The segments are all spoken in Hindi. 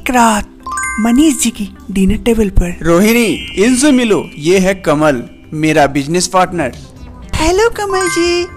एक रात मनीष जी की डिनर टेबल पर। रोहिणी, इनसे मिलो, ये है कमल, मेरा बिजनेस पार्टनर। हेलो कमल जी।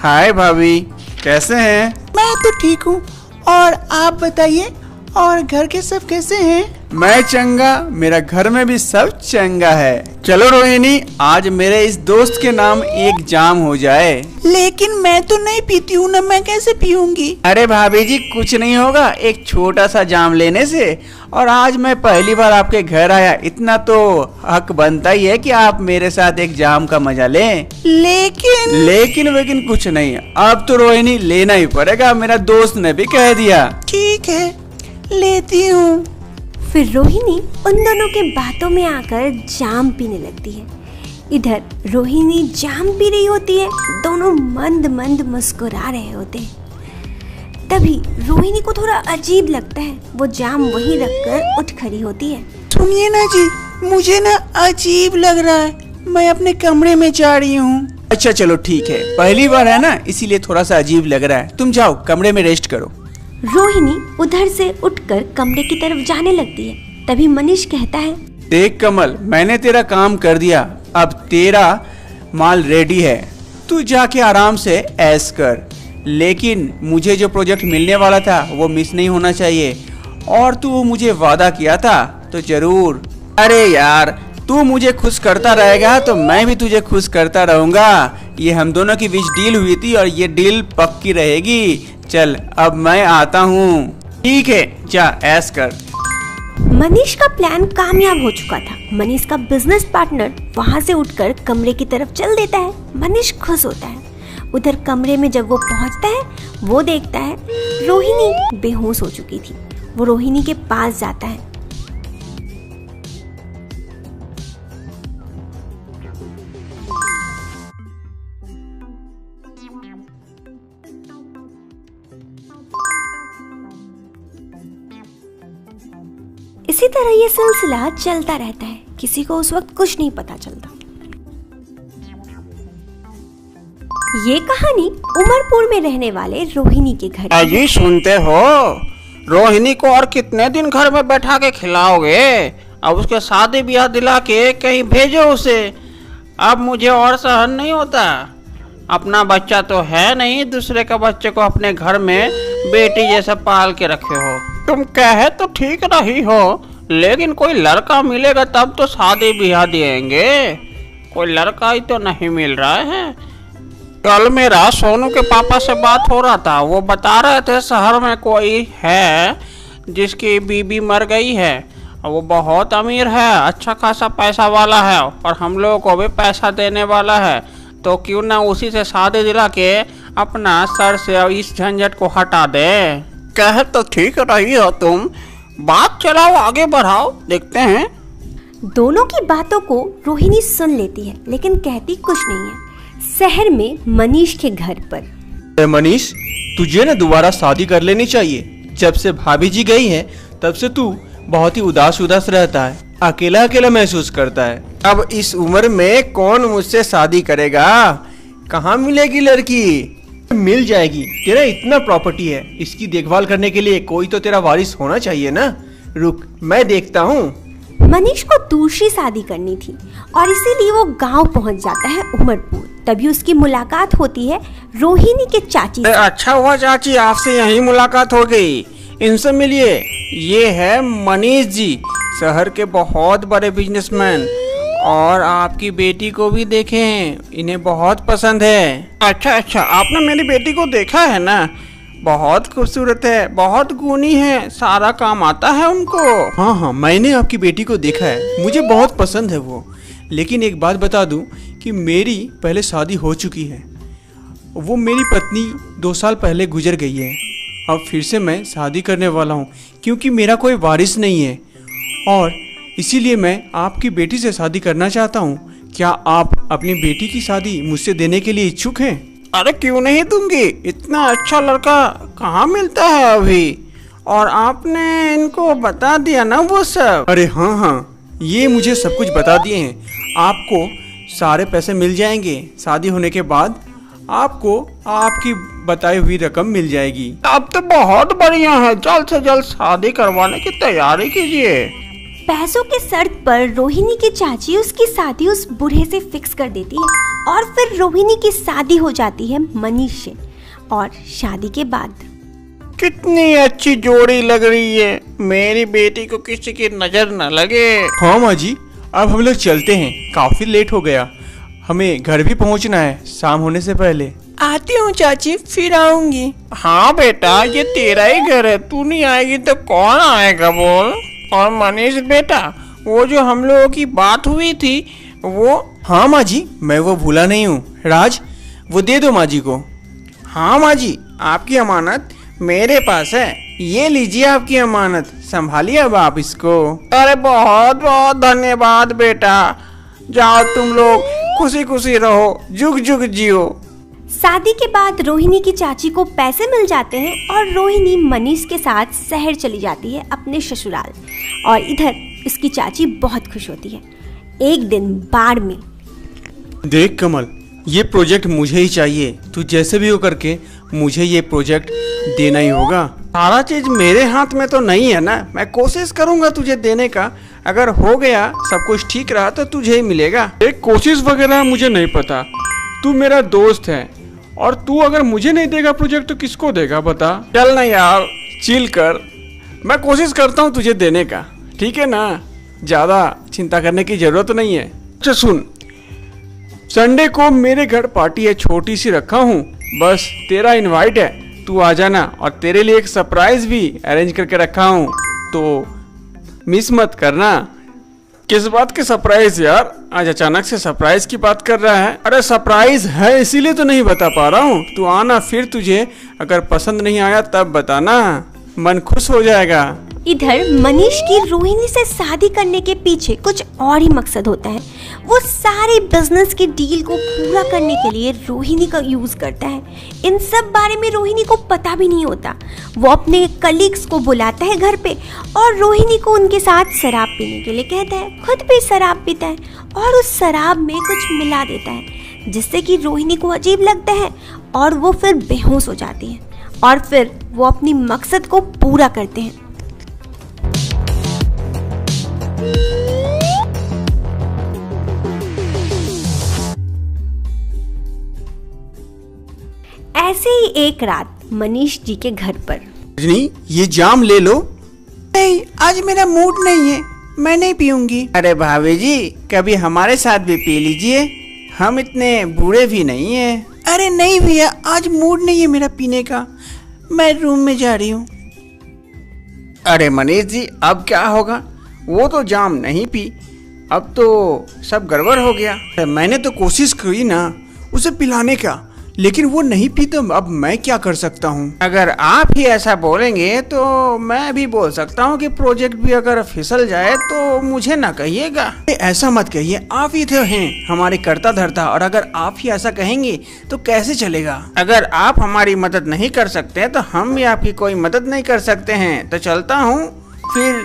हाय भाभी, कैसे हैं? मैं तो ठीक हूँ, और आप बताइए, और घर के सब कैसे हैं? मैं चंगा, मेरा घर में भी सब चंगा है। चलो रोहिणी, आज मेरे इस दोस्त के नाम एक जाम हो जाए। लेकिन मैं तो नहीं पीती हूँ ना, मैं कैसे पीऊंगी? अरे भाभी जी, कुछ नहीं होगा एक छोटा सा जाम लेने से। और आज मैं पहली बार आपके घर आया, इतना तो हक बनता ही है कि आप मेरे साथ एक जाम का मजा लें। लेकिन कुछ नहीं, अब तो रोहिणी लेना ही पड़ेगा, मेरा दोस्त ने भी कह दिया। ठीक है, लेती हूँ। फिर रोहिणी उन दोनों के बातों में आकर जाम पीने लगती है। इधर रोहिणी जाम पी रही होती है, दोनों मंद मंद मुस्कुरा रहे होते हैं। तभी रोहिणी को थोड़ा अजीब लगता है, वो जाम वहीं रखकर उठ खड़ी होती है। सुनिए ना जी, मुझे ना अजीब लग रहा है, मैं अपने कमरे में जा रही हूँ। अच्छा चलो ठीक है, पहली बार है ना, इसीलिए थोड़ा सा अजीब लग रहा है। तुम जाओ कमरे में रेस्ट करो। रोहिणी उधर से उठकर कमरे की तरफ जाने लगती है। तभी मनीष कहता है, देख कमल, मैंने तेरा काम कर दिया, अब तेरा माल रेडी है, तू जाके आराम से ऐश कर। लेकिन मुझे जो प्रोजेक्ट मिलने वाला था वो मिस नहीं होना चाहिए, और तू मुझे वादा किया था तो जरूर। अरे यार, तू मुझे खुश करता रहेगा तो मैं भी तुझे खुश करता रहूंगा। ये हम दोनों की बीच डील हुई थी और ये डील पक्की रहेगी। चल अब मैं आता हूँ। ठीक है, जा ऐश कर। मनीष का प्लान कामयाब हो चुका था। मनीष का बिजनेस पार्टनर वहाँ से उठकर कमरे की तरफ चल देता है। मनीष खुश होता है। उधर कमरे में जब वो पहुँचता है, वो देखता है रोहिणी बेहोश हो चुकी थी। वो रोहिणी के पास जाता है। इसी तरह ये सिलसिला चलता रहता है। किसी को उस वक्त कुछ नहीं पता चलता। ये कहानी उमरपुर में रहने वाले रोहिणी के घर। अजी सुनते हो, रोहिणी को और कितने दिन घर में बैठा के खिलाओगे? अब उसके शादी ब्याह दिला के कहीं भेजो उसे। अब मुझे और सहन नहीं होता। अपना बच्चा तो है नहीं, दूसरे का बच्चे को अपने घर में बेटी जैसा पाल के रखे हो। तुम कहे तो ठीक रही हो, लेकिन कोई लड़का मिलेगा तब तो शादी ब्याह देंगे। कोई लड़का ही तो नहीं मिल रहा है। कल मेरा सोनू के पापा से बात हो रहा था, वो बता रहे थे शहर में कोई है जिसकी बीबी मर गई है। वो बहुत अमीर है, अच्छा खासा पैसा वाला है, और हम लोगों को भी पैसा देने वाला है। तो क्यों ना उसी से शादी दिला के अपना सर से इस झंझट को हटा दे। कहे तो ठीक रही हो तुम, बात चलाओ, आगे बढ़ाओ, देखते हैं। दोनों की बातों को रोहिणी सुन लेती है, लेकिन कहती कुछ नहीं है। शहर में मनीष के घर पर। मनीष, तुझे ना दोबारा शादी कर लेनी चाहिए। जब से भाभी जी गई हैं, तब से तू बहुत ही उदास रहता है, अकेला अकेला महसूस करता है। अब इस उम्र में कौन मुझसे शादी करेगा? कहाँ मिलेगी लड़की? मिल जाएगी, तेरा इतना प्रॉपर्टी है, इसकी देखभाल करने के लिए कोई तो तेरा वारिस होना चाहिए ना। रुक, मैं देखता हूँ। मनीष को दूसरी शादी करनी थी और इसीलिए वो गांव पहुंच जाता है उमरपुर। तभी उसकी मुलाकात होती है रोहिणी के चाची से। अच्छा हुआ चाची, आपसे यही मुलाकात हो गई। इनसे मिलिए, ये है मनीष जी, शहर के बहुत बड़े बिजनेसमैन, और आपकी बेटी को भी देखे हैं, इन्हें बहुत पसंद है। अच्छा, आपने मेरी बेटी को देखा है ना? बहुत खूबसूरत है, बहुत गुणी है, सारा काम आता है उनको। हाँ, मैंने आपकी बेटी को देखा है, मुझे बहुत पसंद है वो। लेकिन एक बात बता दूं कि मेरी पहले शादी हो चुकी है। वो मेरी पत्नी 2 साल पहले गुजर गई है। अब फिर से मैं शादी करने वाला हूँ, क्योंकि मेरा कोई वारिस नहीं है, और इसीलिए मैं आपकी बेटी से शादी करना चाहता हूँ। क्या आप अपनी बेटी की शादी मुझसे देने के लिए इच्छुक हैं? अरे क्यों नहीं दूंगी, इतना अच्छा लड़का कहाँ मिलता है अभी। और आपने इनको बता दिया ना वो सब? अरे हाँ, ये मुझे सब कुछ बता दिए हैं। आपको सारे पैसे मिल जाएंगे शादी होने के बाद। आपको आपकी बताई हुई रकम मिल जाएगी। अब तो बहुत बढ़िया है, जल्द से जल्द शादी करवाने की तैयारी कीजिए। पैसों के शर्त पर रोहिणी की चाची उसकी शादी उस बूढ़े से फिक्स कर देती है और फिर रोहिणी की शादी हो जाती है मनीष से। और शादी के बाद कितनी अच्छी जोड़ी लग रही है, मेरी बेटी को किसी की नजर न लगे। हाँ माँ जी, अब हम लोग चलते हैं, काफी लेट हो गया, हमें घर भी पहुंचना है शाम होने से पहले। आती हूँ चाची, फिर आऊंगी। हाँ बेटा, ये तेरा ही घर है, तू नहीं आएगी तो कौन आएगा बोल। और मनीष बेटा, वो जो हम लोगों की बात हुई थी वो। हाँ माँ जी, मैं वो भूला नहीं हूँ। राज, वो दे दो माँ जी को। हाँ माँ जी, आपकी अमानत मेरे पास है, ये लीजिए आपकी अमानत, संभालिए अब आप इसको। अरे बहुत बहुत धन्यवाद बेटा, जाओ तुम लोग खुशी खुशी रहो, जुग जुग जियो। शादी के बाद रोहिणी की चाची को पैसे मिल जाते हैं और रोहिणी मनीष के साथ शहर चली जाती है अपने ससुराल। और इधर उसकी चाची बहुत खुश होती है। एक दिन बाढ़ में देख कमल, ये प्रोजेक्ट मुझे ही चाहिए, तू जैसे भी हो करके मुझे ये प्रोजेक्ट देना ही होगा। सारा चीज मेरे हाथ में तो नहीं है ना, मैं कोशिश करूंगा तुझे देने का, अगर हो गया सब कुछ ठीक रहा तो तुझे ही मिलेगा। एक कोशिश वगैरह मुझे नहीं पता, तू मेरा दोस्त है और तू अगर मुझे नहीं देगा प्रोजेक्ट तो किसको देगा बता। चल ना यार, चिल कर, मैं कोशिश करता हूँ तुझे देने का, ठीक है ना, ज़्यादा चिंता करने की जरूरत नहीं है। अच्छा सुन, संडे को मेरे घर पार्टी है, छोटी सी रखा हूँ, बस तेरा इनवाइट है, तू आ जाना। और तेरे लिए एक सरप्राइज भी अरेंज करके रखा हूँ, तो मिस मत करना। किस बात की सरप्राइज यार, आज अचानक से सरप्राइज की बात कर रहा है? अरे सरप्राइज है इसीलिए तो नहीं बता पा रहा हूँ, तू आना, फिर तुझे अगर पसंद नहीं आया तब बताना, मन खुश हो जाएगा। इधर मनीष की रोहिणी से शादी करने के पीछे कुछ और ही मकसद होता है। वो सारे बिजनेस की डील को पूरा करने के लिए रोहिणी का यूज करता है। इन सब बारे में रोहिणी को पता भी नहीं होता। वो अपने कलीग्स को बुलाता है घर पे और रोहिणी को उनके साथ शराब पीने के लिए कहता है। खुद भी शराब पीता है और उस शराब में कुछ मिला देता है, जिससे कि रोहिणी को अजीब लगता है और वो फिर बेहोश हो जाती है। और फिर वो अपनी मकसद को पूरा करते हैं। ऐसे ही एक रात मनीष जी के घर पर। रजनी, ये जाम ले लो। नहीं, आज मेरा मूड नहीं है, मैं नहीं पीऊंगी। अरे भाभी जी, कभी हमारे साथ भी पी लीजिए, हम इतने बूढ़े भी नहीं हैं। अरे नहीं भैया, आज मूड नहीं है मेरा पीने का, मैं रूम में जा रही हूँ। अरे मनीष जी, अब क्या होगा, वो तो जाम नहीं पी, अब तो सब गड़बड़ हो गया। मैंने तो कोशिश की ना उसे पिलाने का, लेकिन वो नहीं पी, तो अब मैं क्या कर सकता हूँ? अगर आप ही ऐसा बोलेंगे तो मैं भी बोल सकता हूँ कि प्रोजेक्ट भी अगर फिसल जाए तो मुझे ना कहिएगा। ऐसा मत कहिए, आप ही तो हैं हमारे कर्ता धर्ता, और अगर आप ही ऐसा कहेंगे तो कैसे चलेगा? अगर आप हमारी मदद नहीं कर सकते तो हम भी आपकी कोई मदद नहीं कर सकते हैं, तो चलता हूँ फिर।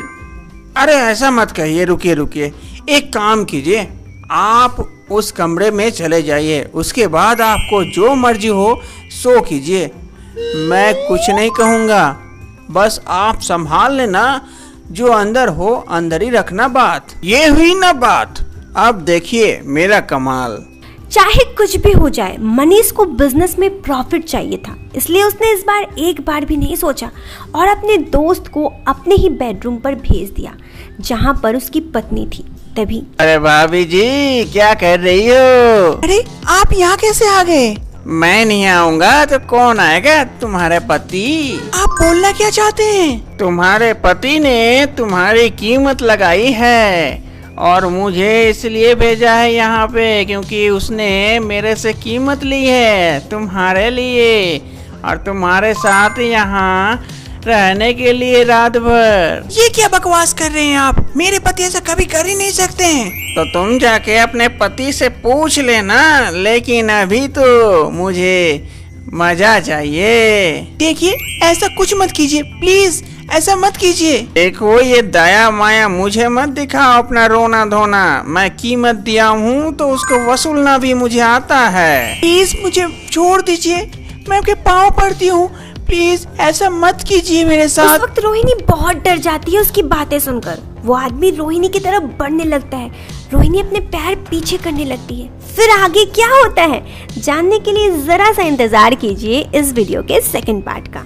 अरे ऐसा मत कहिए, रुकिए रुकिए, एक काम कीजिए, आप उस कमरे में चले जाइए, उसके बाद आपको जो मर्जी हो सो कीजिए, मैं कुछ नहीं कहूँगा, बस आप संभाल लेना, जो अंदर हो अंदर ही रखना बात। ये हुई ना बात, अब देखिए मेरा कमाल। चाहे कुछ भी हो जाए, मनीष को बिजनेस में प्रॉफिट चाहिए था, इसलिए उसने इस बार एक बार भी नहीं सोचा और अपने दोस्त को अपने ही बेडरूम पर भेज दिया, जहां पर उसकी पत्नी थी। तभी अरे भाभी जी, क्या कर रही हो? अरे आप यहाँ कैसे आ गए? मैं नहीं आऊंगा तो कौन आएगा? तुम्हारे पति। आप बोलना क्या चाहते हैं? तुम्हारे पति ने तुम्हारी कीमत लगाई है और मुझे इसलिए भेजा है यहाँ पे, क्योंकि उसने मेरे से कीमत ली है तुम्हारे लिए और तुम्हारे साथ यहाँ रहने के लिए रात भर। ये क्या बकवास कर रहे हैं आप? मेरे पति ऐसा कभी कर ही नहीं सकते हैं। तो तुम जाके अपने पति से पूछ लेना, लेकिन अभी तो मुझे मजा चाहिए। देखिए, ऐसा कुछ मत कीजिए प्लीज, ऐसा मत कीजिए। देखो ये दया माया मुझे मत दिखाओ अपना रोना धोना। मैं कीमत दिया हूँ तो उसको वसूलना भी मुझे आता है। प्लीज मुझे छोड़ दीजिए, मैं आपके पाँव पड़ती हूँ, प्लीज ऐसा मत कीजिए मेरे उस साथ। वक्त रोहिणी बहुत डर जाती है उसकी बातें सुनकर। वो आदमी रोहिणी की तरफ बढ़ने लगता है। रोहिणी अपने पैर पीछे करने लगती है। फिर आगे क्या होता है जानने के लिए जरा सा इंतजार कीजिए इस वीडियो के सेकंड पार्ट का।